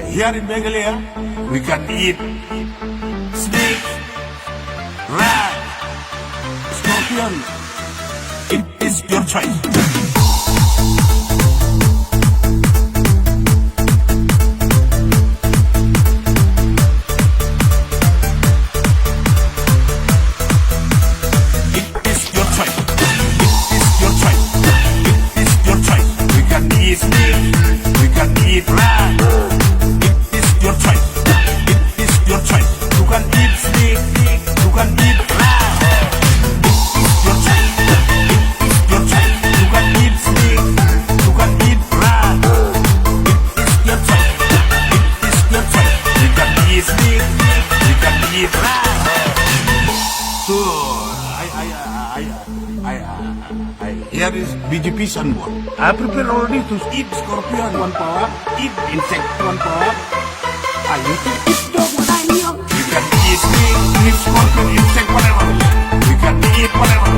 Here in Meghalaya, we can eat snake, rat, scorpion. It is your choice. Here is BGP Sanbor. I prepare already to eat scorpion 1 power, eat insect 1 power. You can eat dog when I'm young. You can eat snake, eat scorpion, insect, whatever. You can eat whatever.